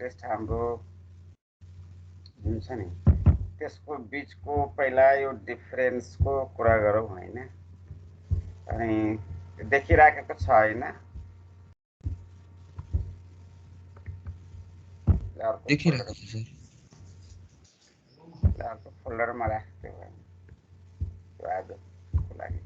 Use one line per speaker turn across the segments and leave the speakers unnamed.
Test हाम्रो हुन्छ नि त्यसको बीचको पहिला यो डिफरेन्सको कुरा गरौँ हैन अनि देखिराखेको छ हैन
देखिरहेको छ सर
अर्को फोल्डरमा राख्थ्यो त्यो आजको लागि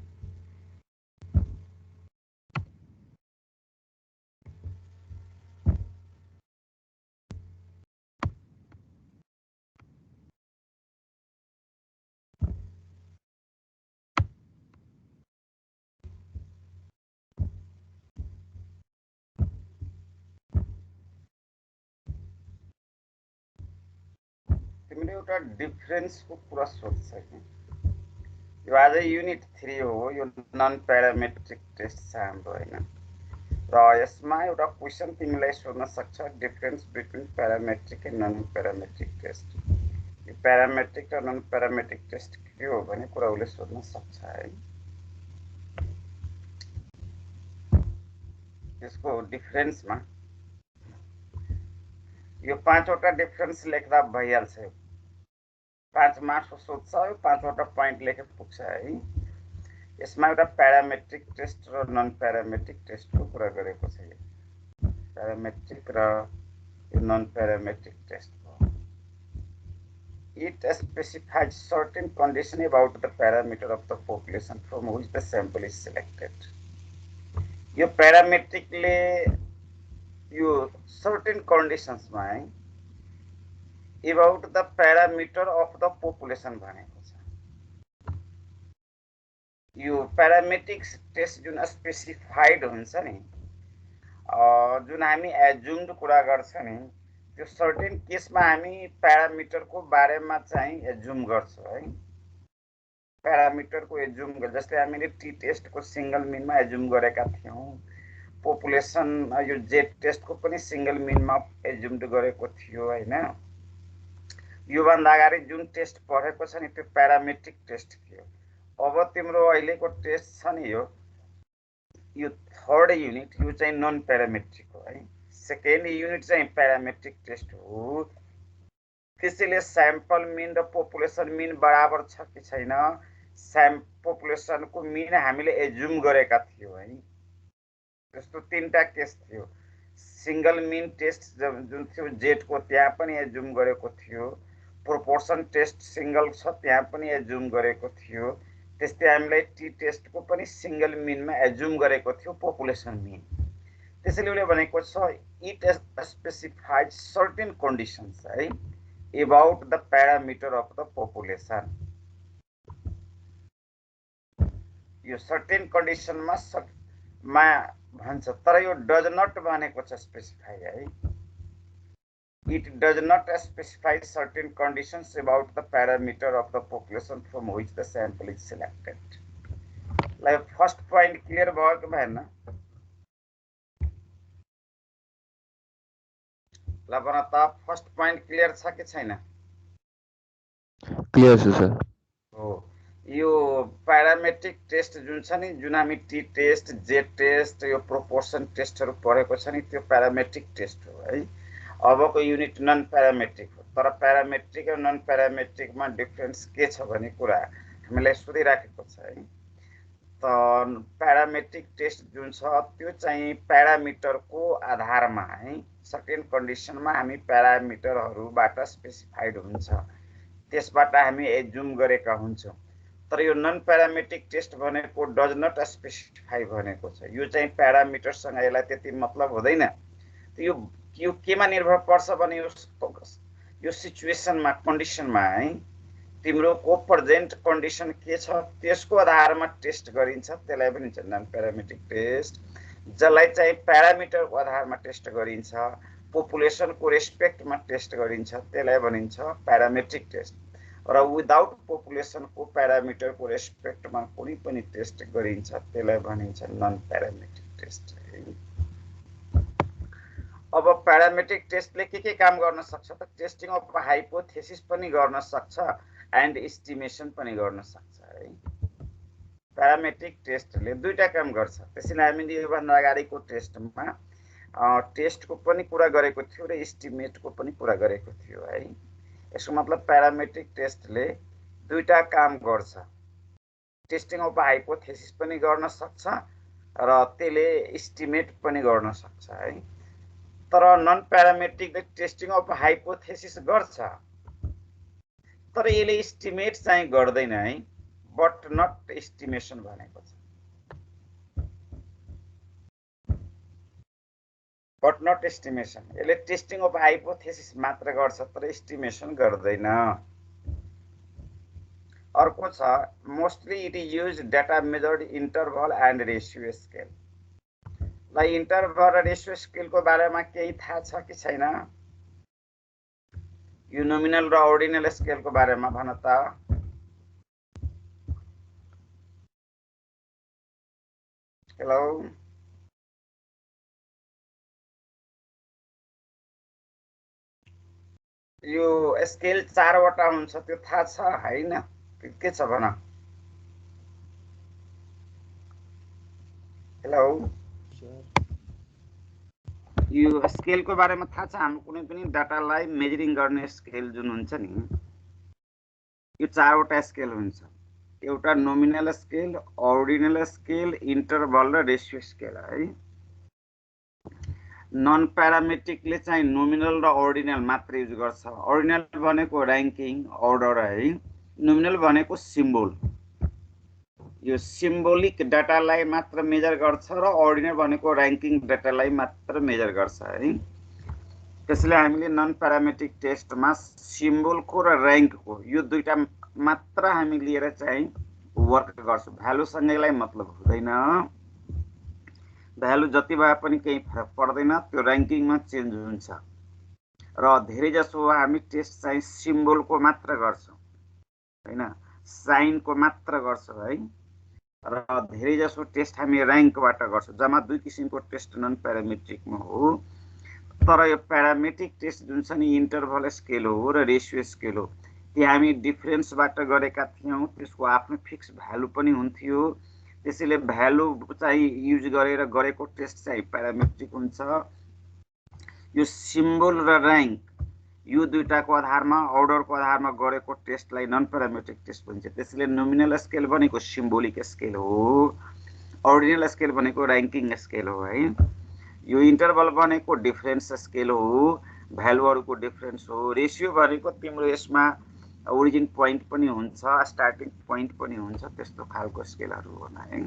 तिमीले एउटा डिफरेन्सको कुरा सोध्छ कि यो आज युनिट 3 हो यो नन प्यारामेट्रिक टेस्ट छ हाम्रो हैन र यसमा एउटा क्वेशन तिमीलाई सोध्न सक्छ difference between parametric and non parametric test यो प्यारामेट्रिक र नन प्यारामेट्रिक टेस्ट के हो भन्ने कुरा उसले सोध्न सक्छ है यसको डिफरेन्समा यो 5 वटा डिफरेन्स लेख्दा भइहाल्छ 5 मार्क्स सोध्छ यो 5 वटा पोइन्ट लेखे पुग्छ है यसमा एउटा प्यारामेट्रिक टेस्ट र नन प्यारामेट्रिक टेस्टको कुरा गरेको छ प्यारामेट्रिक र non parametric test It specifies certain condition about the parameter of the population from which the sample is selected. यो प्यारामेट्रिकले यो certain conditions मा about the parameter of the population भनेको छ यो प्यारामेट्रिक टेस्ट जुन स्पेसिफाइड हुन्छ नि जुन हामी एज्युम्ड कुरा गर्छ नि त्यो सर्टेन केसमा हामी प्यारामिटरको बारेमा चाहिँ एज्युम गर्छौं है प्यारामिटरको एज्युम जस्तै हामीले टी टेस्टको सिंगल मिनमा एज्युम गरेका थियौं पपुलेसन यो जेड टेस्टको पनि सिंगल मिनमा एज्युम्ड गरेको थियो हैन यो भन्दा अगाडि जुन टेस्ट पढेको छ नि त्यो प्यारामेट्रिक टेस्ट थियो अब तिम्रो अहिलेको टेस्ट छ नि यो थर्ड युनिट यो चाहिँ नन प्यारामेट्रिक हो है सेकेन्ड युनिट चाहिँ प्यारामेट्रिक टेस्ट हो त्यसैले स्याम्पल मिन र पपुलेसन मिन बराबर छ कि छैन पपुलेसनको मिन हामीले एज्युम गरेका थियौ है त्यस्तो तीनटा केस थियो सिंगल मिन टेस्ट जुन थियो जेड को त्यहाँ पनि एज्युम गरेको थियो प्रोपोर्सन टेस्ट सिंगल छ त्यहाँ पनि एज्युम गरेको थियो त्यस्तै हामीलाई टी टेस्टको पनि सिंगल मिनमा एज्युम गरेको थियो पपुलेसन मिन त्यसैले उले भनेको छ इट स्पेसिफाइज सर्टेन कन्डिसन्स है about the parameter of the population यो सर्टेन कन्डिसन मा भन्छ तर यो डज नट भनेको छ स्पेसिफाई है it does not specify certain conditions about the parameter of the population from which the sample is selected like first point clear भयो कि भएन ल भन त फर्स्ट पॉइंट क्लियर छ कि छैन
क्लियर छ सर
हो यो प्यारामेट्रिक टेस्ट जुन छ नि जुन हामी टी टेस्ट जेड टेस्ट यो प्रोपोर्सन टेस्टहरु पढेको छ नि त्यो प्यारामेट्रिक टेस्ट हो है अबको युनिट नन प्यारामेट्रिक हो तर प्यारामेट्रिक र नन प्यारामेट्रिकमा डिफरेन्स के छ भन्ने कुरा हामीलाई सोधिराखेको छ है त प्यारामेट्रिक टेस्ट जुन छ त्यो चाहिँ प्यारामिटरको आधारमा है सर्टेन कन्डिसनमा हामी प्यारामिटरहरुबाट स्पेसिफाइड हुन्छ त्यसबाट हामी एज्युम गरेका हुन्छौं तर यो नन प्यारामेट्रिक टेस्ट भनेको डज नट स्पेसिफाई भनेको छ यो चाहिँ प्यारामिटरसँग यसलाई त्यति मतलब हुँदैन यो केमा निर्भर पर्छ भने यो सिचुएसनमा कन्डिसनमा है तिम्रो को प्रेजेन्ट कन्डिसन के छ त्यसको आधारमा टेस्ट गरिन्छ त्यसलाई पनि भन्छ नन प्यारामेट्रिक टेस्ट जसलाई चाहिँ प्यारामिटरको आधारमा टेस्ट गरिन्छ पपुलेसनको रेस्पेक्टमा टेस्ट गरिन्छ त्यसलाई भनिन्छ प्यारामेट्रिक टेस्ट र विदाउट पपुलेसनको प्यारामिटरको रेस्पेक्टमा कुनै पनि टेस्ट गरिन्छ त्यसलाई भनिन्छ नन प्यारामेट्रिक टेस्ट अब प्यारामेट्रिक टेस्टले के काम गर्न सक्छ त टेस्टिङ अफ हाइपोथेसिस पनि गर्न सक्छ एन्ड एस्टिमेसन पनि गर्न सक्छ है प्यारामेट्रिक टेस्टले दुईटा काम गर्छ त्यसैले हामीले यो भन्दा अगाडिको टेस्टमा टेस्टको पनि कुरा गरेको थियो र एस्टिमेटको पनि कुरा गरेको थियो है। यसको मतलब प्यारामेट्रिक टेस्टले दुईटा काम गर्छ, टेस्टिङ अफ हाइपोथेसिस पनि गर्न सक्छ र त्यसले एस्टिमेट पनि गर्न सक्छ है। तर नन प्यारामेट्रिकले टेस्टिङ अफ हाइपोथेसिस गर्छ तर यसले एस्टिमेट चाहिँ गर्दैन है, बट नट एस्टिमेसन भनेको छ, बट नट एस्टिमेसन। यसले टेस्टिङ अफ हाइपोथेसिस मात्र गर्छ तर एस्टिमेसन गर्दैन। अर्को छ mostly it is use data measured interval and ratio scale. ल इन्टरभल र रेसियो स्केलको बारेमा केही थाहा छ कि छैन? यो नोमिनल र अर्डिनल स्केलको बारेमा भन त। हेलो, यो स्केल 4 वटा हुन्छ त्यो थाहा छ हैन? के छ भन। हेलो, यो स्केलको बारेमा थाहा छ? हाम्रो कुनै पनि डाटालाई मेजरिङ गर्ने स्केल जुन हुन्छ नि, यो 4 वटा स्केल हुन्छ। एउटा नोमिनल स्केल, अर्डिनल स्केल, इन्टरभल र रेसियो स्केल है। नन प्यारामेट्रिकले चाहिँ नोमिनल र अर्डिनल मात्र युज गर्छ। अर्डिनल भनेको र्याङ्किङ अर्डर है, नोमिनल भनेको सिम्बोल। यो सिम्बोलिक डाटालाई मात्र मेजर गर्छ र अर्डिनल भनेको र्याङ्किङ डाटालाई मात्र मेजर गर्छ है। त्यसैले हामीले नन प्यारामेट्रिक टेस्टमा सिम्बोलको र र्याङ्कको यो दुईटा मात्र हामी लिएर चाहिँ वर्क गर्छौँ। भ्यालुसँगैलाई मतलब हुँदैन, भ्यालु जति भए पनि केही फरक पर्दैन, त्यो र्याङ्किङमा चेन्ज हुन्छ। र धेरै जसो हामी टेस्ट चाहिँ सिम्बोलको मात्र गर्छौँ हैन, साइनको मात्र गर्छौँ है। र धेरै जसो टेस्ट हामी र्याङ्कबाट गर्छौँ। जम्मा दुई किसिमको टेस्ट नन प्यारामेट्रिकमा हो। तर यो प्यारामेट्रिक टेस्ट जुन छ नि, इन्टरभल स्केल हो र रेसियो स्केल हो, त्यो हामी डिफरेन्सबाट गरेका थियौँ। त्यसको आफ्नो फिक्स भ्यालु पनि हुन्थ्यो। त्यसैले भ्यालु चाहिँ युज गरेर गरेको टेस्ट चाहिँ प्यारामेट्रिक हुन्छ। यो सिम्बोल र र्याङ्क यो दुईटाको आधारमा, अर्डरको आधारमा गरेको टेस्टलाई नन प्यारामेट्रिक टेस्ट भन्छ। त्यसैले नोमिनल स्केल भनेको सिम्बोलिक स्केल हो, अर्डिनल स्केल भनेको र्याङ्किङ स्केल हो है। यो इन्टरभल भनेको डिफरेन्स स्केल हो, भ्यालुहरूको डिफरेन्स हो। रेसियो भनेको तिम्रो यसमा ओरिजिन पोइन्ट पनि हुन्छ, स्टार्टिङ पोइन्ट पनि हुन्छ, त्यस्तो खालको स्केलहरू हो है।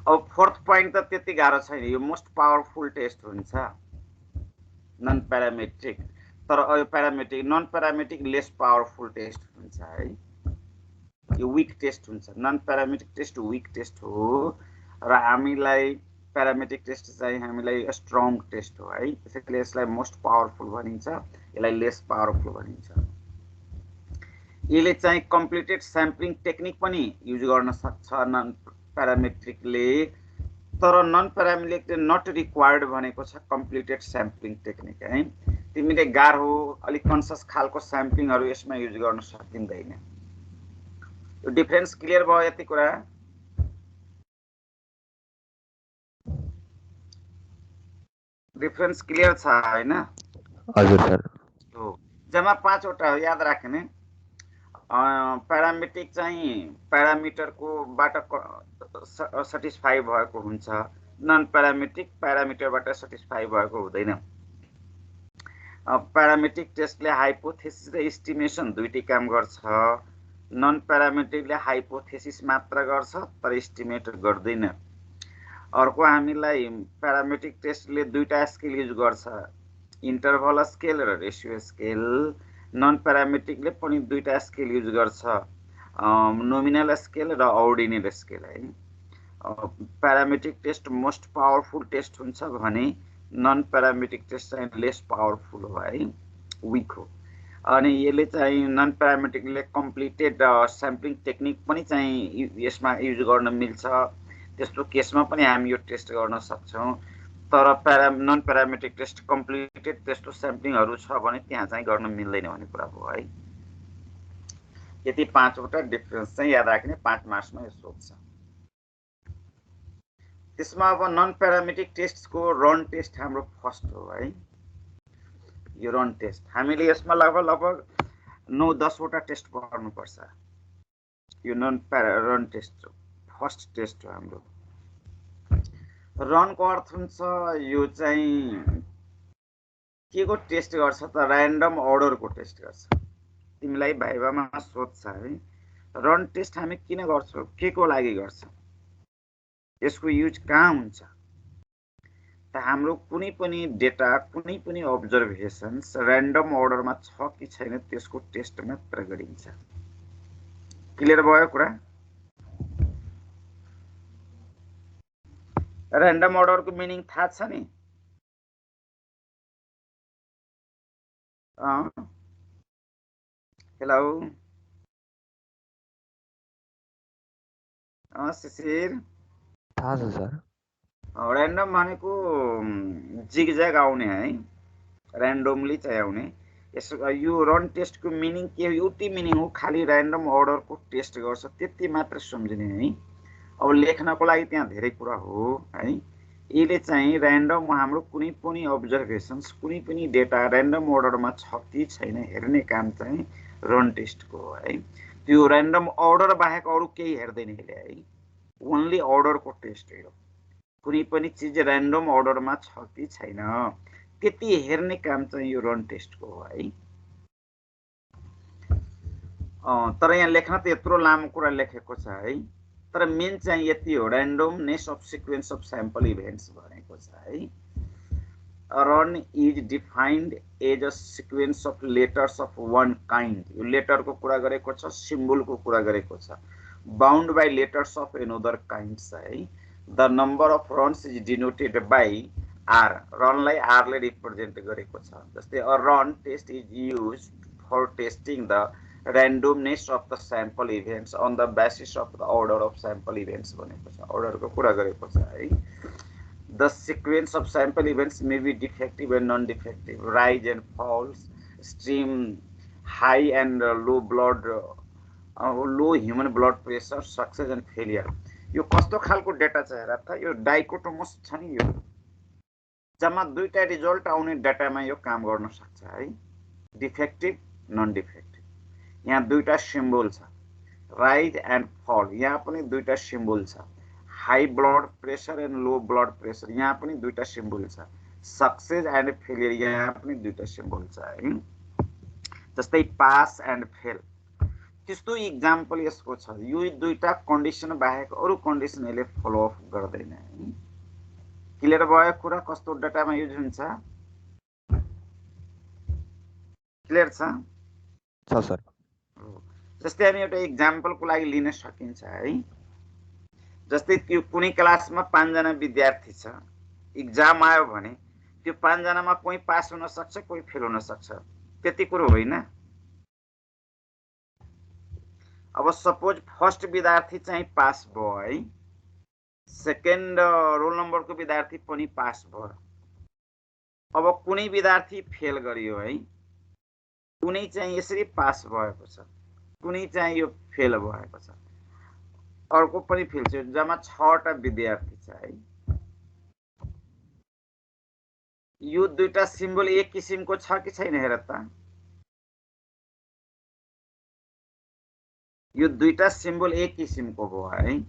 अब फोर्थ पोइन्ट त त्यति गाह्रो छैन, यो मोस्ट पावरफुल टेस्ट हुन्छ नन प्यारामेट्रिक। तर यो parametric non parametric less powerful test हुन्छ है। यो विक टेस्ट हुन्छ। Non parametric test weak test हो र हामीलाई प्यारामेट्रिक टेस्ट चाहिँ हामीलाई स्ट्रङ टेस्ट हो है। त्यसैले यसलाई मोस्ट पावरफुल भनिन्छ, यसलाई लेस पावरफुल भनिन्छ। यसले चाहिँ कम्प्लिटेड स्याम्पलिङ टेक्निक पनि युज गर्न सक्छ नन प्यारामेट्रिकले। तर नन प्यारामेट्रिकले नट रिक्वायर्ड भनेको छ कम्प्लिटेड स्याम्पलिङ टेक्निक है। तिमीले गाह्रो अलिक कन्सियस खालको स्याम्पलिङहरू यसमा युज गर्न सकिँदैन। यो डिफरेन्स क्लियर भयो? यति कुरा डिफरेन्स क्लियर छ हैन?
हजुर सर।
हो, जम्मा 5 वटा हो, याद राख्ने। प्यारामेट्रिक चाहिँ प्यारामिटरको बाट सटिस्फाई भएको हुन्छ, नन प्यारामेट्रिक प्यारामिटरबाट सटिस्फाई भएको हुँदैन। प्यारामेट्रिक टेस्टले हाइपोथेसिस र एस्टिमेसन दुईटै काम गर्छ। नन प्यारामेट्रिकले हाइपोथेसिस मात्र गर्छ तर एस्टिमेट गर्दैन। अर्को हामीलाई प्यारामेट्रिक टेस्टले दुईटा स्केल युज गर्छ, इन्टरभल स्केल र रेसियो स्केल। नन प्यारामेट्रिकले पनि दुईटा स्केल युज गर्छ, नोमिनल स्केल र अर्डिनल स्केल है। Parametric test most powerful test हुन्छ भने नन प्यारामेट्रिक टेस्ट चाहिँ लेस पावरफुल हो है, विक हो। अनि यसले चाहिँ नन प्यारामेट्रिकले कम्प्लिटेड स्याम्पलिङ टेक्निक पनि चाहिँ यसमा युज गर्न मिल्छ। त्यस्तो केसमा पनि हामी यो टेस्ट गर्न सक्छौँ। तर नन प्यारामेट्रिक टेस्ट कम्प्लिटेड त्यस्तो स्याम्पलिङहरू छ भने त्यहाँ चाहिँ गर्न मिल्दैन भन्ने कुरा हो है। यति 5 वटा डिफरेन्स चाहिँ याद राख्ने, 5 मार्क्समा यो सोध्छ। त्यसमा अब नन प्यारामेट्रिक टेस्टको रन टेस्ट हाम्रो फर्स्ट हो है। यो रन टेस्ट हामीले यसमा लगभग 9-10 वटा टेस्ट गर्नुपर्छ। यो non run test first test हो हाम्रो। रनको अर्थ हुन्छ यो चाहिँ के को टेस्ट गर्छ त, र्यान्डम अर्डरको टेस्ट गर्छ। तिमीलाई भाइभामा सोध्छ है रन टेस्ट हामी किन गर्छौँ, के को लागि गर्छ, यसको युज कहाँ हुन्छ त हाम्रो कुनै पनि डेटा कुनै पनि अब्जर्भेसन्स र्यान्डम अर्डरमा छ कि छैन त्यसको टेस्ट मात्र गरिन्छ। क्लियर भयो कुरा? र्यान्डम अर्डरको मिनिङ थाहा छ नि? हेलो शिशिर,
थाहा छ सर।
र्यान्डम भनेको जिगज्याग आउने है, र्यान्डमली चाहिँ आउने। यो रन टेस्टको मिनिङ के हो? एउटै मिनिङ हो, खालि र्यान्डम अर्डरको टेस्ट गर्छ त्यति मात्र सम्झिने है। अब लेख्नको लागि त्यहाँ धेरै कुरा हो है। यसले चाहिँ र्यान्डम हाम्रो कुनै पनि अब्जर्भेसन्स कुनै पनि डेटा र्यान्डम अर्डरमा छ कि छैन हेर्ने काम चाहिँ रन टेस्टको हो है। त्यो र्यान्डम अर्डर बाहेक अरू केही हेर्दैन यसले है, ओन्ली अर्डरको टेस्ट हो। कुनै पनि चिज र्यान्डम अर्डरमा छ कि छैन त्यति हेर्ने काम चाहिँ यो रन टेस्टको हो है। तर यहाँ लेख्न त यत्रो लामो कुरा लेखेको छ है, तर मेन चाहिँ यति हो, randomness of sequence of sample events भनेको छ है। Run is defined as a sequence of letters of one kind. यो लेटरको कुरा गरेको छ, सिम्बलको कुरा गरेको छ, bound by letters of another kinds है। The number of runs is denoted by R. रनलाई आरले रिप्रेजेन्ट गरेको छ। जस्तै a run test is use for testing the randomness of the sample events on the basis of the order of sample events भनेको छ, अर्डरको कुरा गरेको छ है। The sequence of sample events may be defective and non-defective, rise and falls, stream, high and low human blood pressure, success and failure। यो कस्तो खालको डेटा छ हेर त, यो डाइकोटोमस छ नि, यो जम्मा दुईटा रिजल्ट आउने डेटामा यो काम गर्न सक्छ है, डिफेक्टिभ नन डिफेक्टिभ। यहाँ दुईटा सिम्बल छ, राइज एन्ड फल, यहाँ पनि दुईटा सिम्बल छ, high blood pressure and low blood pressure, यहाँ पनि दुईटा सिम्बल छ, सक्सेस एन्ड फेलियर, यहाँ पनि दुईटा सिम्बल छ है। जस्तै पास एन्ड फेल, त्यस्तो इक्जाम्पल यसको छ। यो दुईटा कन्डिसन बाहेक अरू कन्डिसन यसले फलो अप गर्दैन है। क्लियर भयो कुरा? कस्तो डेटामा युज हुन्छ? क्लियर छ?
सर
जस्तै हामी एउटा इक्जाम्पलको लागि लिन सकिन्छ है। जस्तै त्यो कुनै क्लासमा 5 जना विद्यार्थी छ, इक्जाम आयो भने त्यो 5 जनामा कोही पास हुन सक्छ, कोही फेल हुन सक्छ, त्यति कुरो होइन। अब सपोज फर्स्ट विद्यार्थी चाहिँ पास भयो है, सेकेन्ड रोल नम्बरको विद्यार्थी पनि पास भयो। अब कुनै विद्यार्थी फेल गरियो है, कुनै चाहिँ यसरी पास भएको छ, कुनै चाहिँ यो फेल भएको छ, अर्को पनि फेल छ, जम्मा 6 वटा विद्यार्थी छ है। यो दुईटा सिम्बल एक किसिमको छ कि छैन हेर त? यो दुईटा सिम्बल एक किसिमको भयो है।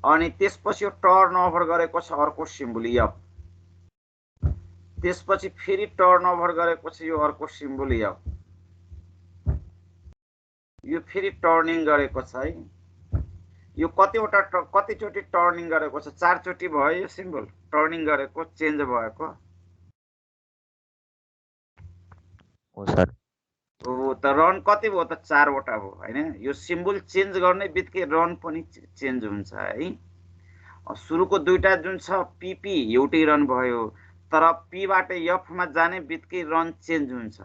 अनि त्यसपछि यो टर्न ओभर गरेको छ अर्को सिम्बल एफ, त्यसपछि फेरि टर्न ओभर गरेको छ यो अर्को सिम्बल एफ, यो फेरि टर्निङ गरेको छ है। यो कतिचोटि टर्निङ गरेको छ? 4 चोटि भयो यो सिम्बल टर्निङ गरेको, चेन्ज भएको
हो सर।
हो त रन कति भयो त? 4 वटा भयो हैन। यो सिम्बल चेन्ज गर्ने बित्तिकै रन पनि चेन्ज हुन्छ है। सुरुको दुईटा जुन छ पीपी एउटै रन भयो, तर पी बाट एफ मा जाने बित्तिकै रन चेन्ज हुन्छ,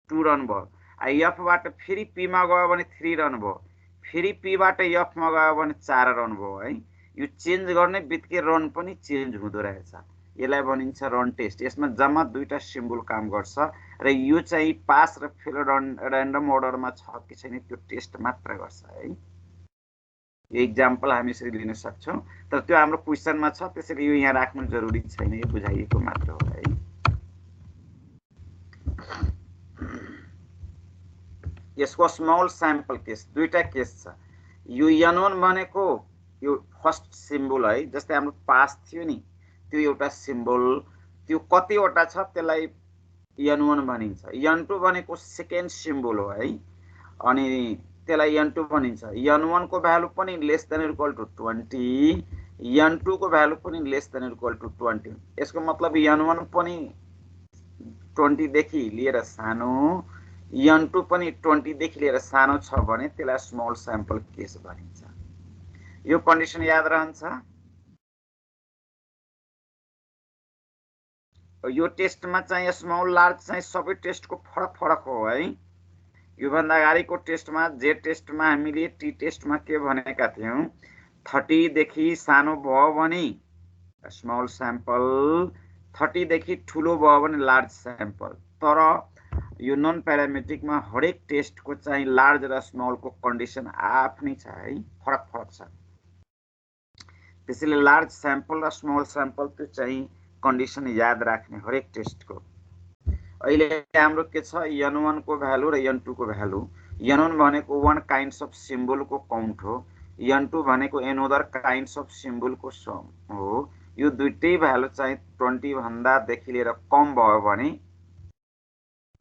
2 रन भयो। एफ बाट फेरि पी मा गयो भने 3 रन भयो, फेरि पी बाट एफ मा गयो भने 4 रन भयो है। यो चेन्ज गर्ने बित्तिकै रन पनि चेन्ज हुँदो रहेछ, यसलाई भनिन्छ रन टेस्ट। यसमा जम्मा दुईटा सिम्बल काम गर्छ र यो चाहिँ पास र फेल र्यान्डम अर्डरमा छ कि छैन त्यो टेस्ट मात्र गर्छ है। यो इक्जाम्पल हामी यसरी लिन सक्छौं, तर त्यो हाम्रो क्वेशनमा छ, त्यसैले यो यहाँ राख्नु जरुरी छैन, यो बुझाइएको मात्र हो है। यसको स्मल स्याम्पल केस दुईटा केस छ। यो n1 भनेको यो फर्स्ट सिम्बल है, जस्तै हाम्रो पास थियो नि, त्यो एउटा सिम्बल, त्यो कतिवटा छ त्यसलाई n1 भनिन्छ। n2 भनेको सेकेन्ड सिम्बल हो है, अनि त्यसलाई n2 भनिन्छ। n1 को भ्यालु पनि less than equal to 20, n2 को भ्यालु पनि लेस देन इक्वल टु 20। यसको मतलब n1 पनि 20 देखि लिएर सानो, n2 पनि 20 देखि लिएर सानो छ भने त्यसलाई स्मल स्याम्पल केस भनिन्छ। यो कन्डिसन याद रहन्छ। यो टेस्टमा चाहिँ स्मल लार्ज चाहिँ सबै टेस्टको फरक फरक हो है। यो भन्दा अगाडिको टेस्टमा जे टेस्टमा हामीले टी टेस्टमा के भनेका थियौं, 30 देखि सानो भयो भने स्मल स्याम्पल, 30 देखि ठुलो भयो भने लार्ज स्याम्पल। तर यो नन प्यारामेट्रिकमा हरेक टेस्टको चाहिँ लार्ज र स्मलको कन्डिसन आफ्नै छ है, फरक फरक छ। त्यसैले लार्ज स्याम्पल र स्मल स्याम्पल त्यो चाहिँ कन्डिसन याद राख्ने हरेक टेस्टको। अहिले हाम्रो के छ, n1 को भ्यालु र n2 को भ्यालु। n1 भनेको वन काइन्ड्स अफ सिम्बलको काउन्ट हो, n2 भनेको एनोदर काइन्ड्स अफ सिम्बलको सम हो। यो दुईटै भ्यालु चाहिँ 20 भन्दा देखि लिएर कम भयो भने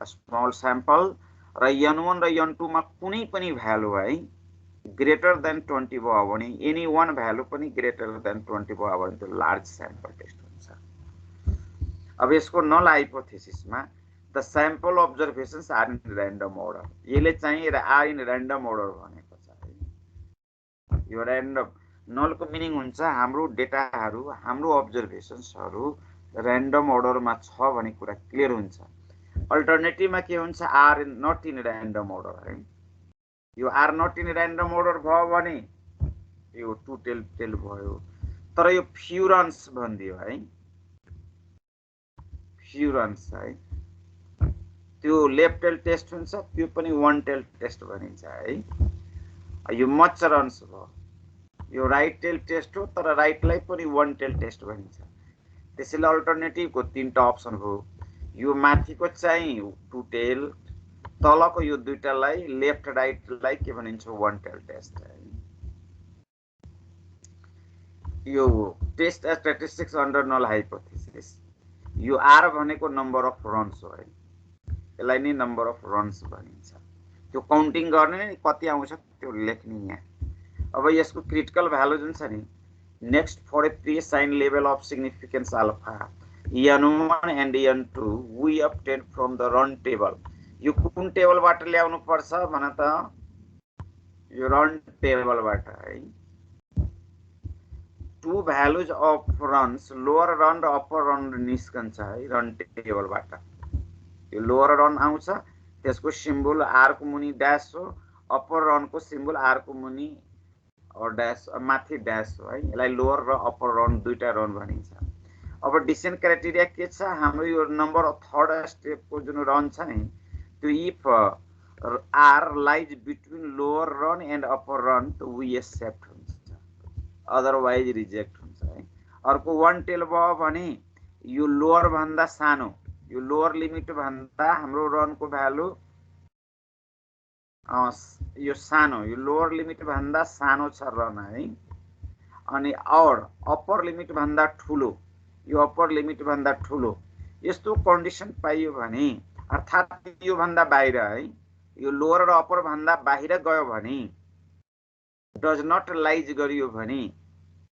स्मल स्याम्पल, र n1 र n2 मा कुनै पनि भ्यालु है ग्रेटर देन 20 भयो भने, एनी वन भ्यालु पनि ग्रेटर देन 20 भयो भने त्यो लार्ज स्याम्पल टेस्ट हुन्छ। अब यसको नल हाइपोथेसिसमा the sample observations are in random order, यसले चाहिँ आर इन र्यान्डम अर्डर भनेको छ। यो र्यान्डम नलको मिनिङ हुन्छ हाम्रो डेटाहरू, हाम्रो अब्जर्भेसन्सहरू र्यान्डम अर्डरमा छ भन्ने कुरा क्लियर हुन्छ। अल्टरनेटिभमा के हुन्छ, are not in random order है। यो are not in random order भयो भने यो टु टेल टेल भयो। तर यो फ्युरन्स भनिदियो है, फ्युरन्स है, त्यो लेफ्ट टेल टेस्ट हुन्छ, त्यो पनि वन टेल टेस्ट भनिन्छ है। यो मचरन्स भयो, यो राइट टेल टेस्ट हो, तर राइटलाई पनि वन टेल टेस्ट भनिन्छ। त्यसैले अल्टरनेटिभको तीनटा अप्सन हो। यो माथिको चाहिँ टु टेल, तलको यो दुईटालाई लेफ्ट राइटलाई के भनिन्छ, वन टेल टेस्ट है। यो test statistics under null hypothesis. यो आर भनेको नम्बर अफ रन्स हो है, यसलाई नै नम्बर अफ रन्स भनिन्छ। त्यो काउन्टिङ गर्ने कति आउँछ त्यो लेख्ने यहाँ। अब यसको क्रिटिकल भ्यालु जुन छ नि, next for a pre sign level of significance alpha n1 and n2 we obtain from the run table. यो कुन टेबलबाट ल्याउनु पर्छ भन त, यो रन टेबलबाट है। Two values of runs, lower run र अप्पर रन निस्कन्छ है रन टेबलबाट। यो लोअर रन आउँछ, त्यसको सिम्बल आर को मुनि ड्यास हो, अप्पर रनको सिम्बल आर को मुनि और ड्यास माथि ड्यास हो है। यसलाई लोअर र अप्पर रन दुईटा रन भनिन्छ। अब डिसेन्ट क्राइटेरिया के छ, हाम्रो यो नम्बर अफ थर्ड स्टेपको जुन रन छ नि, त्यो if R lies between lower run and upper run त वी एक्सेप्ट हुन्छ, अदरवाइज रिजेक्ट हुन्छ है। अर्को वन टेल भयो भने यो लोअर भन्दा सानो, यो लोअर लिमिट भन्दा हाम्रो रनको भ्यालु यो सानो, यो लोअर लिमिट भन्दा सानो छ रन है। अनि और अप्पर लिमिट भन्दा ठुलो, यो अप्पर लिमिट भन्दा ठुलो, यस्तो कन्डिसन पाइयो भने, अर्थात् यो भन्दा बाहिर है, यो लोअर र अप्पर भन्दा बाहिर गयो भने, डज नट लाइज गरियो भने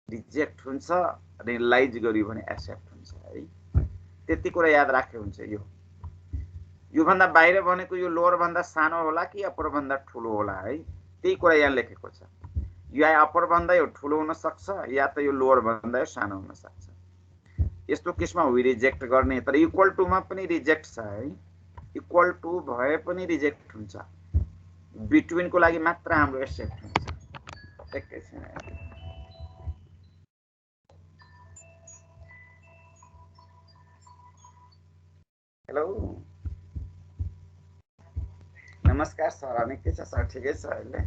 रिजेक्ट हुन्छ, अनि लाइज गरियो भने एक्सेप्ट हुन्छ है। त्यति कुरा याद राख्यो हुन्छ। यो भन्दा बाहिर भनेको यो लोअर भन्दा सानो होला कि अप्पर भन्दा ठुलो होला है, त्यही कुरा यहाँ लेखेको छ। या अप्पर भन्दा यो ठुलो हुन सक्छ, या त यो लोअर भन्दा यो सानो हुन सक्छ। यस्तो केसमा वी रिजेक्ट गर्ने, तर इक्वल टु मा पनि रिजेक्ट छ है। इक्वल टु भए पनि रिजेक्ट हुन्छ, बिट्विनको लागि मात्र हाम्रो एक्सेप्ट हुन्छ। एकैछिन हेलो, नमस्कार सर, अनि के छ सर, ठिकै छ अहिले?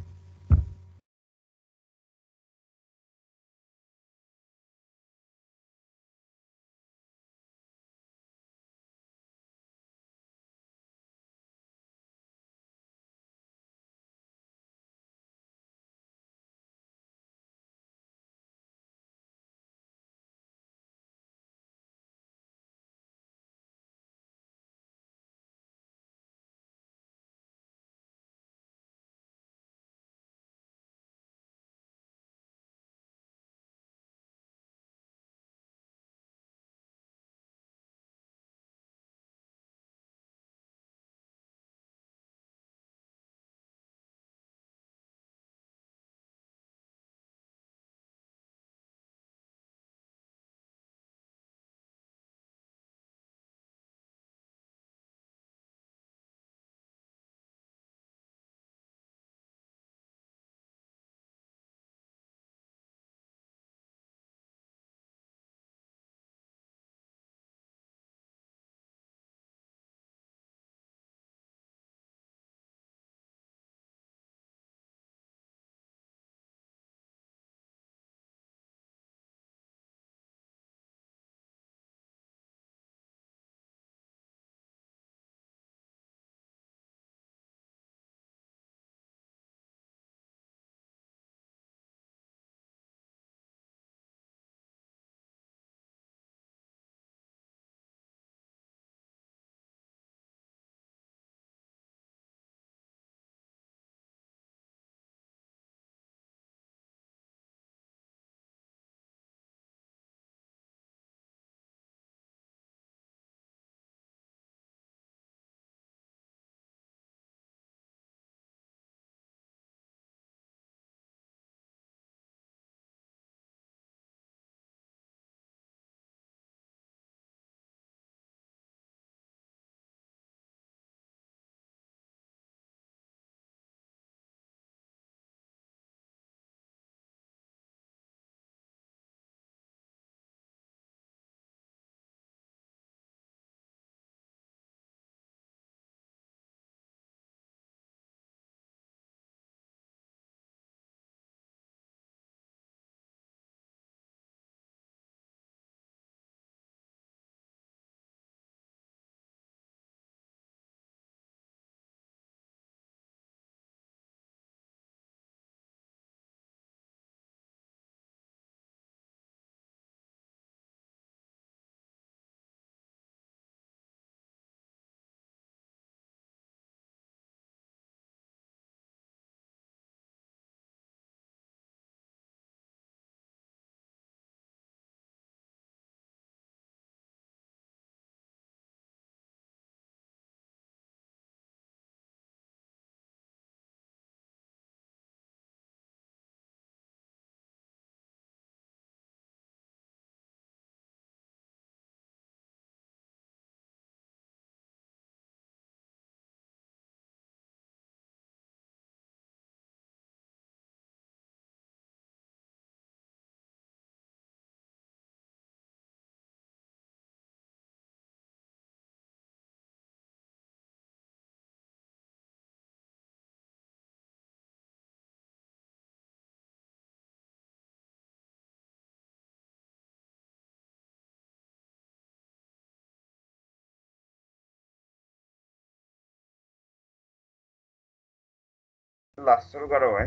ल सुरु गरौँ है।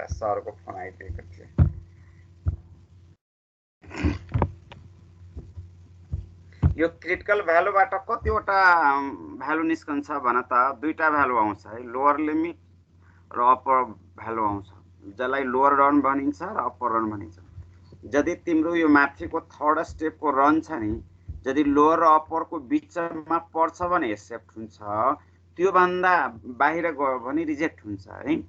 सरको फोन आइदिएको थियो। यो क्रिटिकल भ्यालुबाट कतिवटा भ्यालु निस्कन्छ भन त? दुईटा भ्यालु आउँछ है, लोअर लिमिट र अप्पर भ्यालु आउँछ, जसलाई लोअर रन भनिन्छ र अप्पर रन भनिन्छ। यदि तिम्रो यो माथिको थर्ड स्टेपको रन छ नि, यदि लोअर र अप्परको बिचमा पर्छ भने एक्सेप्ट हुन्छ, त्यो भन्दा बाहिर गयो भने रिजेक्ट हुन्छ है।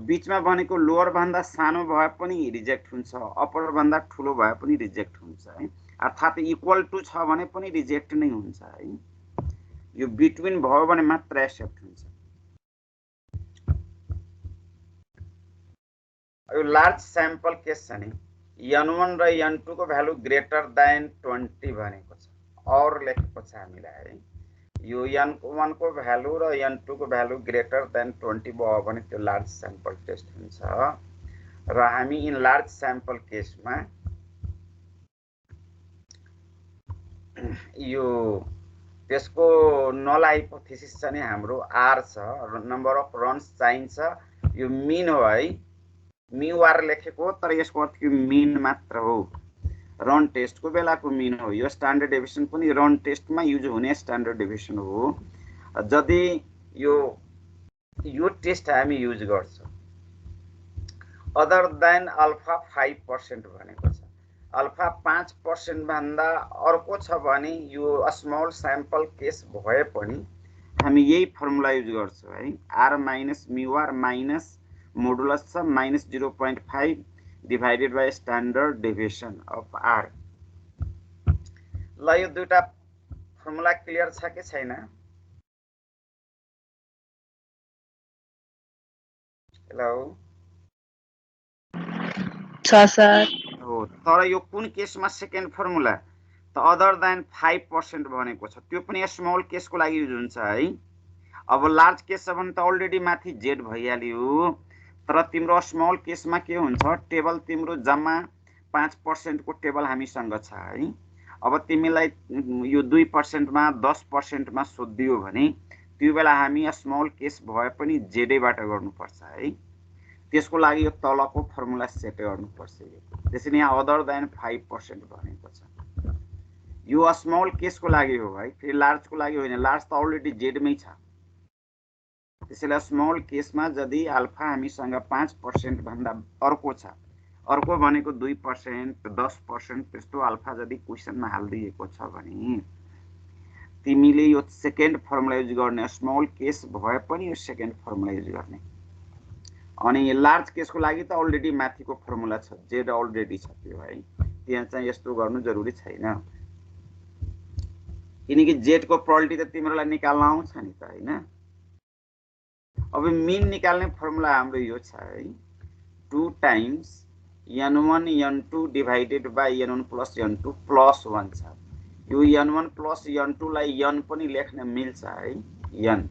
बिचमा भनेको लोअर भन्दा सानो भए पनि रिजेक्ट हुन्छ, अप्पर भन्दा ठुलो भए पनि रिजेक्ट हुन्छ है। अर्थात् इक्वल टु छ भने पनि रिजेक्ट नै हुन्छ है। यो बिट्विन भयो भने मात्र एक्सेप्ट हुन्छ। यो लार्ज स्याम्पल केस छ नि, n1 र n2 को भ्यालु ग्रेटर देन 20 भनेको छ, और लेखेको छ हामीलाई है। यो n1 को भ्यालु र n2 को भ्यालु ग्रेटर देन 20 भयो भने त्यो लार्ज स्याम्पल टेस्ट हुन्छ। र हामी इन लार्ज स्याम्पल केसमा यो त्यसको नल हाइपोथेसिस छ नि हाम्रो r छ, नम्बर अफ रन्स चाहिन्छ, यो मिन हो है, म्यू आर लेखेको, तर यसको अर्थ यो मिन मात्र हो, रन टेस्टको बेलाको मिन हो। यो स्ट्यान्डर्ड डेभिएसन पनि रन टेस्टमा युज हुने स्ट्यान्डर्ड डेभिएसन हो। यदि यो टेस्ट हामी युज गर्छौँ अदर देन अल्फा 5% भनेको छ, अल्फा 5% भन्दा अर्को छ भने यो स्मल स्याम्पल केस भए पनि हामी यही फर्मुला युज गर्छौँ है। R minus mu R minus modulus छ -0.5 divided by standard deviation of R. ल यो दुईटा फर्मुला क्लियर छ कि छैन? हेलो
छ सर।
हो, तर यो कुन केसमा सेकेन्ड फर्मुला त अदर देन 5% भनेको छ, त्यो पनि स्मल केसको लागि युज हुन्छ है। अब लार्ज केस छ भने त अलरेडी माथि जेड भइहाल्यो, तर तिम्रो स्मल केसमा के हुन्छ, टेबल तिम्रो जम्मा 5% को टेबल हामीसँग छ है। अब तिमीलाई यो 2% मा 10% मा सोधियो भने त्यो बेला हामी स्मल केस भए पनि जेडैबाट गर्नुपर्छ है। त्यसको लागि यो तलको फर्मुला सेट गर्नुपर्छ। त्यसैले यहाँ अदर देन 5% भनेको छ, यो स्मल केसको लागि हो है, फेरि लार्जको लागि होइन, लार्ज त अलरेडी जेडमै छ। त्यसैले स्मल केसमा यदि अल्फा हामीसँग 5% भन्दा अर्को छ, अर्को भनेको 2%, 10% त्यस्तो अल्फा यदि क्वेसनमा हालिदिएको छ भने तिमीले यो सेकेन्ड फर्मुला युज गर्ने, स्मल केस भए पनि यो सेकेन्ड फर्मुला युज गर्ने। अनि लार्ज केसको लागि त अलरेडी माथिको फर्मुला छ, जेड अलरेडी छ त्यो है, त्यहाँ चाहिँ यस्तो गर्नु जरुरी छैन, किनकि जेडको प्रोबेबिलिटी त तिमीलाई निकाल्न आउँछ नि त हैन। अब मिन निकाल्ने फर्मुला हाम्रो यो छ है, 2 times n1 n2 divided by n1 plus n2 plus 1 छ। यो n1 प्लस n2 लाई n पनि लेख्न मिल्छ है, n,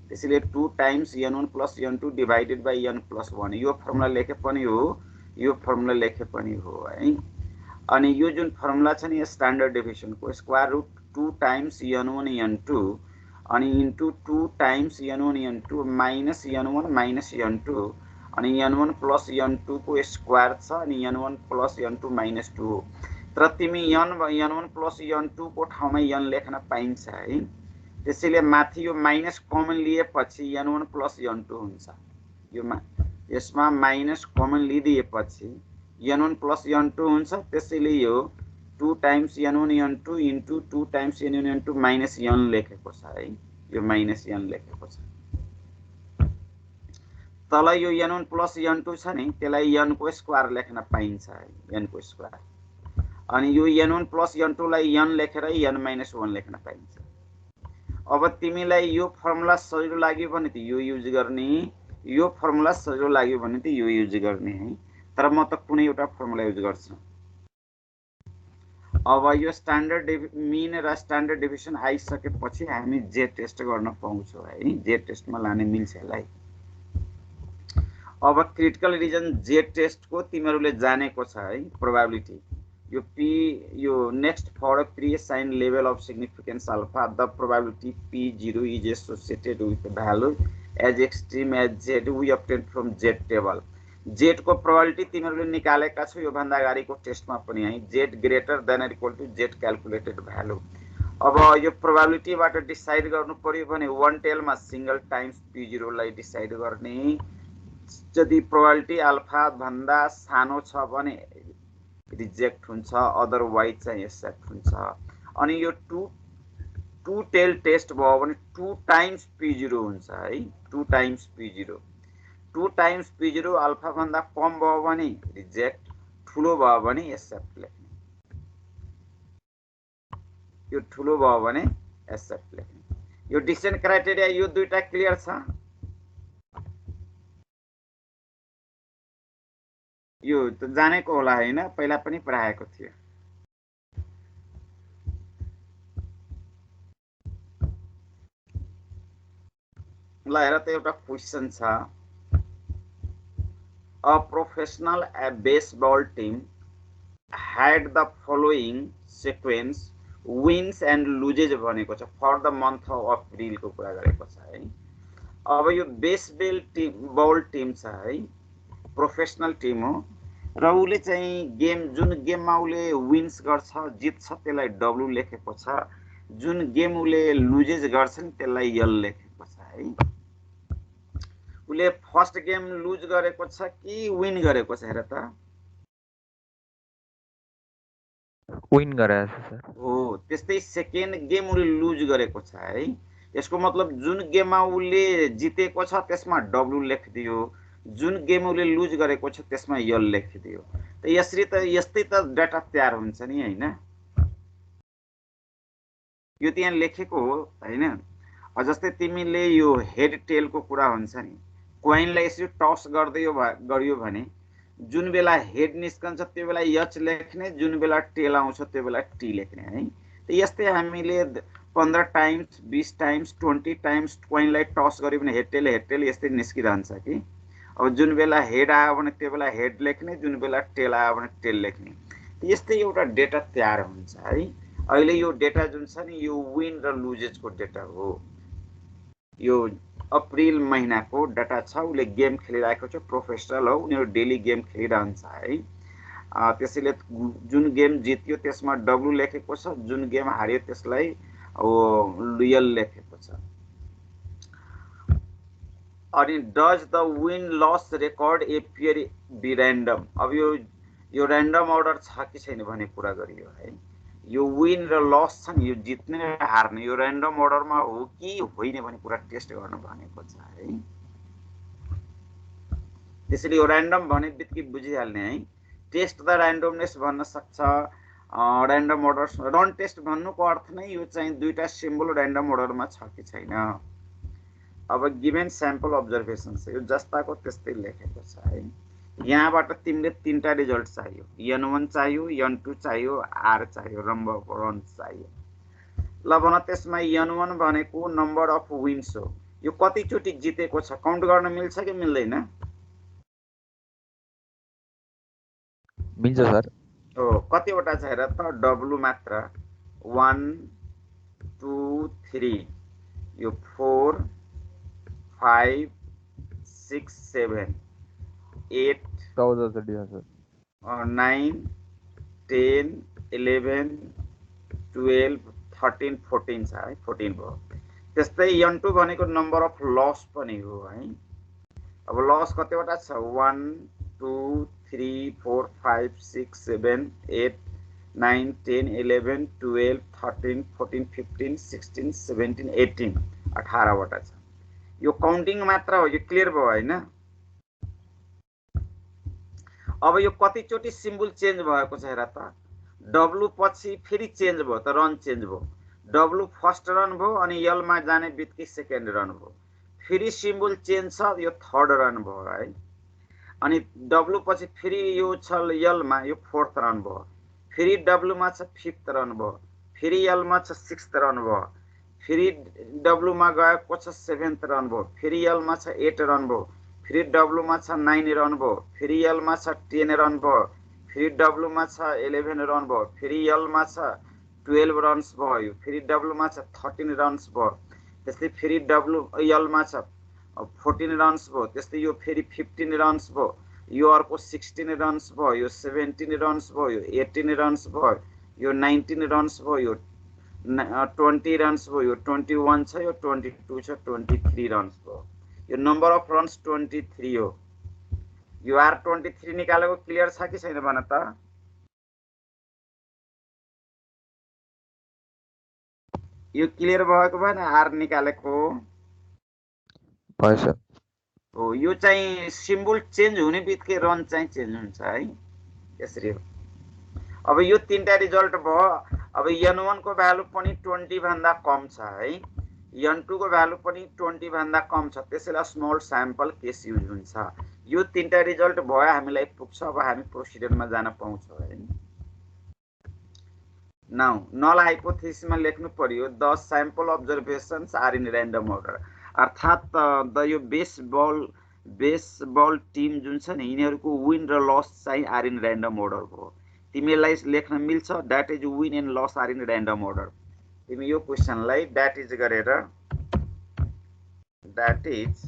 त्यसैले 2 times n1 plus n2 divided by n plus 1, यो फर्मुला लेखे पनि हो, यो फर्मुला लेखे पनि हो है। अनि यो जुन फर्मुला छ नि स्ट्यान्डर्ड डेभिएसनको square root 2 times n1 n2 अनि into 2 times n1 n2 minus n1 minus n2 अनि n1 प्लस n2 को स्क्वायर छ अनि n1 प्लस n2 माइनस 2 हो। तर तिमी n1 प्लस n2 को ठाउँमा n लेख्न पाइन्छ है। त्यसैले माथि यो माइनस कमन लिएपछि n1 प्लस n2 हुन्छ, यो यसमा minus common लिदिएपछि n1 plus n2 हुन्छ। त्यसैले यो 2 times n1 n2 into 2 times n1 n2 minus n लेखेको छ है, यो माइनस n लेखेको छ। तल यो n1 प्लस n2 छ नि, त्यसलाई n को स्क्वायर लेख्न पाइन्छ है, n को स्क्वायर। अनि यो n1 प्लस n2 लाई n लेखेर n माइनस 1 लेख्न पाइन्छ। अब तिमीलाई यो फर्मुला सजिलो लाग्यो भने त यो युज गर्ने, यो फर्मुला सजिलो लाग्यो भने त यो युज गर्ने है, तर म त कुनै एउटा फर्मुला युज गर्छु। अब यो स्ट्यान्डर्ड मिन र स्ट्यान्डर्ड डेभिएसन आइसकेपछि हामी जेड टेस्ट गर्न पाउँछौँ है, जेड टेस्टमा लाने मिल्छ यसलाई। अब क्रिटिकल रिजन जेड टेस्टको तिमीहरूले जानेको छ है प्रोबेबिलिटी, यो p, यो next for pre-assigned level of significance alpha, the probability p0 is associated with the value as extreme as Z we obtain from Z table. Z को प्रोबेबिलिटी तिमीहरूले निकालेका छौ यो भन्दा अगाडिको टेस्टमा पनि है, Z greater than or equal to Z calculated value. अब यो प्रोबेबिलिटीबाट डिसाइड गर्नु पर्यो भने वन टेलमा सिंगल टाइम्स p0 लाई डिसाइड गर्ने। यदि प्रोबेबिलिटी अल्फा भन्दा सानो छ भने रिजेक्ट हुन्छ, अदरवाइज चाहिँ एक्सेप्ट हुन्छ। अनि यो टू टेल टेस्ट भयो भने 2 टाइम्स p0 हुन्छ है, 2 times p0। 2 times p0 alpha भन्दा कम भयो भने रिजेक्ट, ठुलो भयो भने एक्सेप्ट लेख्ने। यो ठुलो भयो भने एक्सेप्ट लेख्ने। यो डिसिजन क्राइटेरिया यो दुईटा क्लियर छ। यो त जानेको होला हैन, पहिला पनि पढाएको थियो। ल हेर त एउटा क्वेशन छ। A professional baseball team had the following sequence wins and loses भनेको छ for the month of April को कुरा गरेको छ है। अब यो बेसबल टिम छ है, प्रोफेसनल टिम हो र उले चाहिँ गेम जुन गेममा उले विन्स गर्छ जित्छ त्यसलाई डब्लु लेखेको छ, जुन गेम उले लुजेस गर्छ नि त्यसलाई यल लेखेको छ है। उले फर्स्ट गेम लुज गरेको छ कि विन गरेको छ हेर त।
विन गरेछ सर।
हो, त्यस्तै सेकेन्ड गेम उले लुज गरेको छ है। यसको मतलब जुन गेममा उले जितेको छ त्यसमा डब्लु लेखिदियो, जुन गेम उले लुज गरेको छ त्यसमा यल लेखिदियो। त यसरी त यस्तै त डाटा तयार हुन्छ नि हैन। यो त्यहाँ लेखेको हो हैन। जस्तै तिमीले यो हेड टेल को कुरा हुन्छ नि, कोइनलाई यसरी टस गरियो भने जुन बेला हेड निस्कन्छ त्यो बेला एच लेख्ने, जुन बेला टेल आउँछ त्यो बेला टी लेख्ने है। त यस्तै हामीले 15 टाइम्स 20 टाइम्स 20 टाइम्स कोइनलाई टस गर्यो भने हेड टेल यस्तै निस्किरहन्छ कि। अब जुन बेला हेड आयो भने त्यो बेला हेड लेख्ने, जुन बेला टेल आयो भने टेल लेख्ने। त यस्तै एउटा डेटा तयार हुन्छ है। अहिले यो डेटा जुन छ नि यो विन र लुजेसको डेटा हो। यो अप्रिल महिनाको डाटा छ, उले गेम खेलिरहेको छ, प्रोफेसनल हो, उनीहरू डेली गेम खेलिरहन्छ है। त्यसैले जुन गेम जित्यो त्यसमा डब्लु लेखेको छ, जुन गेम हार्यो त्यसलाई यल लेखेको छ। अनि does the win loss record appear be random. अब यो र्यान्डम अर्डर छ कि छैन भन्ने कुरा गरियो है। यो विन र लस छ नि, यो जित्ने र हार्ने यो र्यान्डम अर्डरमा हो कि होइन भन्ने कुरा टेस्ट गर्नु भनेको छ है। त्यसैले यो र्यान्डम भने बित्तिकै बुझिहाल्ने है। टेस्ट द र्यान्डमनेस भन्न सक्छ, र्यान्डम अर्डर रन टेस्ट भन्नुको अर्थ नै यो चाहिँ दुईटा सिम्बल र्यान्डम अर्डरमा छ कि छैन। अब गिभन स्याम्पल अब्जर्भेसन छ, यो जस्ताको त्यस्तै लेखेको छ है। यहाँबाट तिमीले तीनटा रिजल्ट चाहियो, n1 चाहियो, n2 चाहियो, r चाहियो, नम्बर अफ रन्स चाहियो। ल भन त्यसमा n1 भनेको नम्बर अफ विन्स हो। यो कति चोटी जितेको छ काउन्ट गर्न मिल्छ कि मिल्दैन?
मिल्छ सर।
हो, कतिवटा छ हेर त, डब्लु मात्र 1 2 3, यो 4 5 6 7 8 9 10 11 12 13 14 छ है, 14 भयो। त्यस्तै n2 भनेको नम्बर अफ लस पनि हो है। अब लस कतिवटा छ 1 2 3 4 5 6 7 8 9 10 11 12 13 14 15 16 17 18 18 वटा छ। यो काउन्टिङ मात्र हो, यो क्लियर भयो हैन। अब यो कति चोटी सिम्बल चेन्ज भएको छ हेर त। डब्लु पछि फेरि चेन्ज भयो त, रन चेन्ज भयो। डब्लु फर्स्ट रन भयो अनि यल मा जाने बित्तिकै सेकेन्ड रन भयो। फेरि सिम्बल चेन्ज छ, यो थर्ड रन भयो है। अनि डब्लु पछि फेरि यो छ यल मा, यो फोर्थ रन भयो। फेरि डब्लु मा छ फिफ्थ रन भयो। फेरि यल मा छ सिक्स्थ रन भयो। फेरि डब्लु मा गएको छ सेभेन्थ रन भयो। फेरि यल मा छ 8 रन भयो। फेरि डब्लु मा छ 9 रन भयो। फेरि यल मा छ 10 रन भयो। फेरि डब्लु मा छ 11 रन भयो। फेरि यल मा छ 12 रन्स भयो। फेरि डब्लु मा छ 13 रन्स भयो। त्यस्तै फेरि डब्लु यल मा छ अब 14 रन्स भयो, त्यस्तै यो फेरि 15 रन्स भयो, यो अर्को 16 रन्स भयो, यो 17 रन्स भयो, यो 18 रन्स भयो, यो 19 रन्स भयो, यो 20 रन्स भयो, यो 21 छ, यो 22 छ, 23 रन्स भयो। यो नम्बर अफ रन्स 23 हो। यो R23 निकालेको क्लियर छ कि छैन भन त? यो क्लियर भएको भएन आर निकालेको?
भयो सर।
हो, यो चाहिँ सिम्बल चेन्ज हुने बित्तिकै रन चाहिँ चेन्ज हुन्छ है, यसरी हो। अब यो तीनटा रिजल्ट भयो। अब n1 को भ्यालु पनि 20 भन्दा कम छ है, n2 को भ्यालु पनि 20 भन्दा कम छ, त्यसैले स्मल स्याम्पल केस युज हुन्छ। यो तीनटा रिजल्ट भयो, हामीलाई पुग्छ। अब हामी प्रोसिडरमा जान पाउँछौँ है। नाउ नल हाइपोथेसिसमा लेख्नु पर्यो the sample observations are in random order, अर्थात् द यो बेसबल टिम जुन छ नि यिनीहरूको विन र लस चाहिँ आर इन र्यान्डम अर्डर हो। तिमीलाई लेख्न मिल्छ that is win and loss are in random order. तिमी यो क्वेसनलाई द्याट इज गरेर that is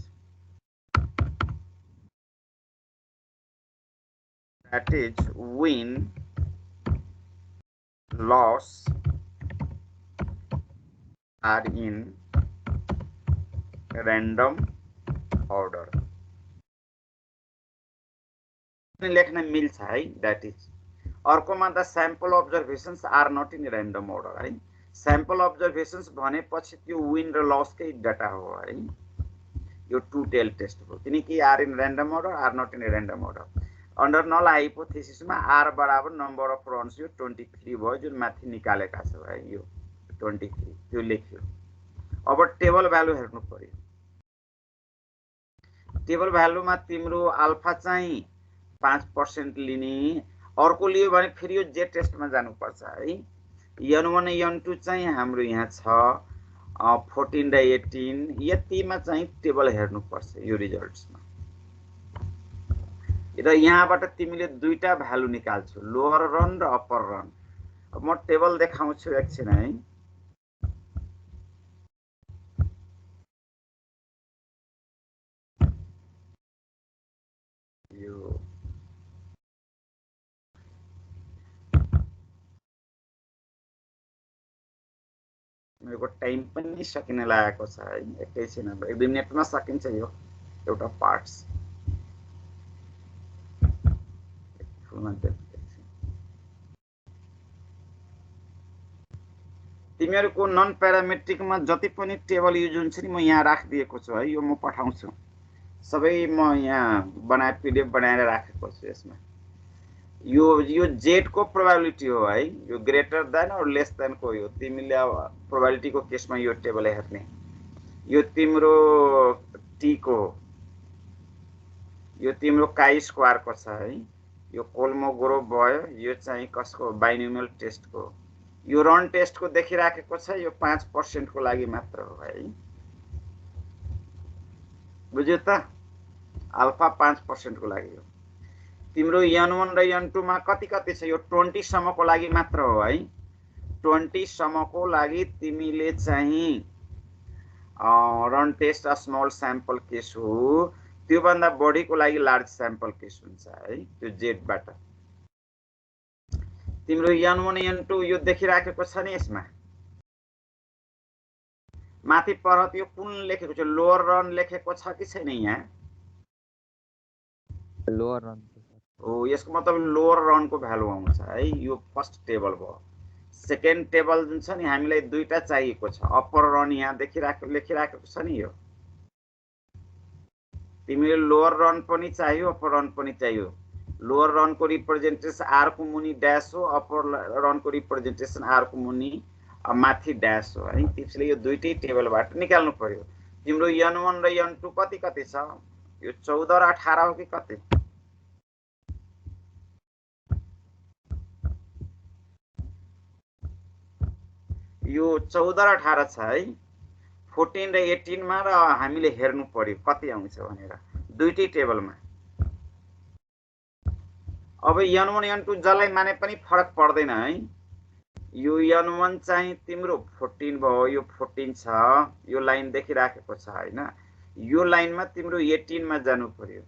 win loss are in random order लेख्न मिल्छ है, द्याट इज। अर्कोमा the sample observations are not in random order है। स्याम्पल अब्जर्भेसन्स भनेपछि त्यो विन र लसकै डाटा हो है। यो टु टेल टेस्ट हो, किनकि are in random order are not in random order. Under null हाइपोथेसिसमा आर बराबर नम्बर अफ रन्स यो 23 भयो, जुन माथि निकालेका छौ है, यो 23 त्यो लेख्यो। अब टेबल भ्यालु हेर्नु पर्यो। टेबल भ्यालुमा तिम्रो अल्फा चाहिँ 5% लिने, अर्को लियो भने फेरि यो जे टेस्टमा जानुपर्छ है। n1 n2 चाहिँ हाम्रो यहाँ छ 14 र 18, यतिमा चाहिँ टेबल हेर्नुपर्छ यो रिजल्ट्समा। र यहाँबाट तिमीले दुईटा भ्यालु निकाल्छौ, लोअर रन र अप्पर रन। अब म टेबल देखाउँछु एकछिन है। यो मेरो टाइम पनि सकिन लागेको छ है, एकैछिन 1-2 मिनेटमा सकिन्छ यो एउटा पार्ट्स। तिमीहरूको नन प्यारामेट्रिकमा जति पनि टेबल युज हुन्छ नि म यहाँ राखिदिएको छु है, यो म पठाउँछु सबै, म यहाँ बनाए पिडिएफ बनाएर राखेको छु। यसमा यो जेड को प्रोबेबिलिटी हो है, यो ग्रेटर देन और लेस देन को हो। तिमीले अब प्रोबेबिलिटी को केसमा यो टेबल हेर्ने, यो तिम्रो टी को, यो तिम्रो काई स्क्वायर को छ है, यो कोल्मोगोरोव भयो, यो चाहिँ कसको बाइनोमियल टेस्ट को। यो रन टेस्ट को देखिराखेको छ, यो 5% को लागि मात्र हो है, बुझ्यो त? अल्फा 5% को लागि हो। तिम्रो n1 र n2 मा कति कति छ, यो 20 सम्मको लागि मात्र हो है। 20 सम्मको लागि तिमीले चाहिँ run test small sample case हो, त्यो भन्दा बढीको लागि लार्ज स्याम्पल केस हुन्छ है, त्यो जेडबाट। तिम्रो n1 n2 यो देखिराखेको छ नि, यसमा माथि पर यो कुन लेखेको छ, लोअर रन लेखेको छ कि छैन यहाँ?
लोअर रन
हो, यसको मतलब लोअर रन को भ्यालु आउँछ है। यो फर्स्ट टेबल भयो। सेकेन्ड टेबल जुन छ नि हामीलाई दुईटा चाहिएको छ, अप्पर रन यहाँ लेखिराखेको छ नि, यो तिमीले लोअर रन पनि चाहियो अप्पर रन पनि चाहियो। लोअर रन को रिप्रेजेन्टेसन आर को मुनि ड्यास हो, अप्पर रन को रिप्रेजेन्टेसन आर को मुनि माथि ड्यास हो है। त्यसैले यो दुईटै टेबलबाट निकाल्नु पर्यो। तिम्रो n1 र n2 कति कति छ, यो 14 र 18 हो कि कति? यो 14 र 18 छ है। 14 र 18 मा र हामीले हेर्नु पर्यो कति आउँछ भनेर दुईटै टेबलमा। अब n1 n2 जसलाई माने पनि फरक पर्दैन है। यो n1 चाहिँ तिम्रो 14 भयो, यो 14 छ, यो लाइन देखिराखेको छ हैन। यो लाइनमा तिम्रो 18 मा जानु पर्यो।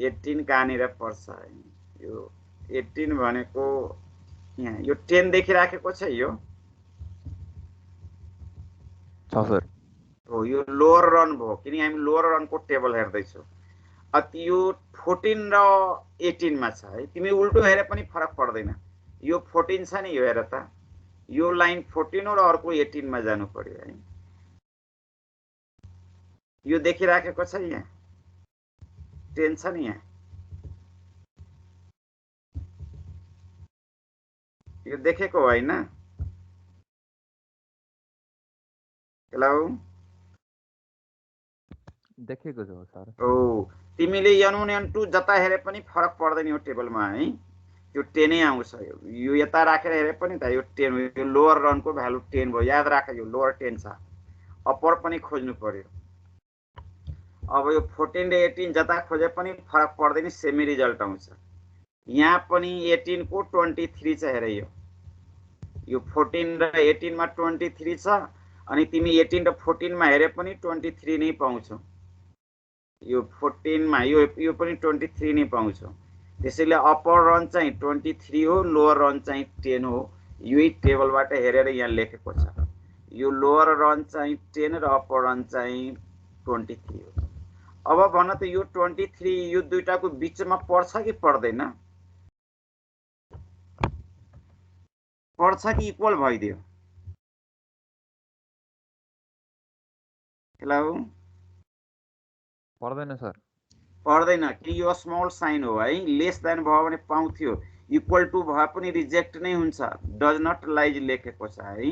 18 कहाँनिर पर्छ है? यो 18 भनेको यहाँ यो 10 देखिराखेको छ यो
सर
हो, यो लोअर रन भयो किनकि हामी लोअर रनको टेबल हेर्दैछौँ। अति यो 14 र 18 मा छ है। तिमी उल्टो हेरे पनि फरक पर्दैन। यो 14 छ नि, यो हेर त, यो लाइन 14 हो र अर्को 18 मा जानु पर्यो है। यो देखिराखेको छ यहाँ 10 छ नि यहाँ, यो देखेको होइन? हेलो
देखेको छु सर।
ओ तिमीले N1 N2 जता हेरे पनि फरक पर्दैन यो टेबलमा है। त्यो 10 नै आउँछ। यो यता राखेर हेरे पनि त यो 10 हो। यो लोअर रनको भ्यालु 10 भयो। याद राख, यो लोअर 10 छ। अप्पर पनि खोज्नु पर्यो। अब यो 14 र 18 जता खोजे पनि फरक पर्दैन, सेमी रिजल्ट आउँछ। यहाँ पनि 18 को 23 छ हेर। यो 14 र 18 मा 23 छ अनि तिमी 18 र 14 मा हेरे पनि 23 नै पाउँछौ। यो 14 मा यो पनि 23 नै पाउँछौ। त्यसैले अप्पर रन चाहिँ 23 हो, लोअर रन चाहिँ 10 हो। यही टेबलबाट हेरेर यहाँ लेखेको छ। यो लोअर रन चाहिँ 10 र अप्पर रन चाहिँ 23 हो। अब भन त यो 23 यो दुईटाको बीचमा पर्छ कि पर्दैन? पर्छ कि इक्वल भइदियो? हेलो
पर्दैन सर।
पर्दैन कि यो स्मल साइन हो है। लेस देन भयो भने पाउँथ्यो, इक्वल टु भए पनि रिजेक्ट नै हुन्छ। डज नट लाइज लेखेको छ है।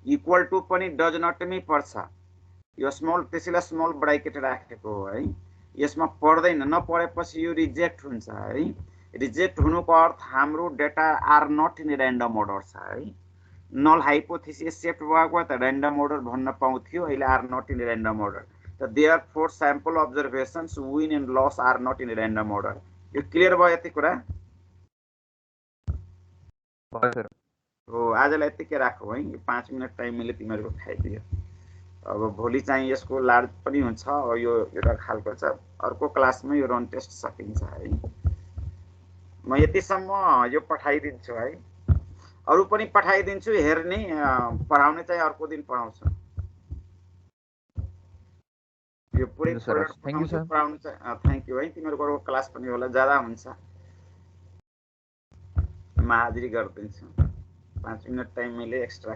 इक्वल टु पनि डज नट मै पर्छ। यो स्मल, त्यसैले स्मल ब्राकेट राखेको हो है। यसमा पर्दैन, नपरेपछि यो रिजेक्ट हुन्छ है। रिजेक्ट हुनुको अर्थ हाम्रो data are not in random order छ है। नल हाइपोथेसिस एक्सेप्ट भएको त र्यान्डम अर्डर भन्न पाउँथ्यो, अहिले are not in random order. Therefore, sample observations win and loss are not in random order. यो क्लियर भयो यति कुरा? हो, आजलाई यतिकै राखौ है। 5 मिनट टाइम मैले तिमीहरूको खाइदियो। अब भोलि चाहिँ यसको लार्ज पनि हुन्छ। यो एउटा खालको छ। अर्को क्लासमा यो रन टेस्ट सकिन्छ है। म यतिसम्म यो पठाइदिन्छु है। अरू पनि पठाइदिन्छु हेर्ने। पढाउने चाहिँ अर्को दिन पढाउँछु। यो पुरै फोल्डर पढाउनु चाहिँ थ्याङ्क यू है। तिमीहरूको क्लास पनि होला, ज्यादा हुन्छ। म हाजिरी गरिदिन्छु। 5 मिनट टाइम मैले एक्स्ट्रा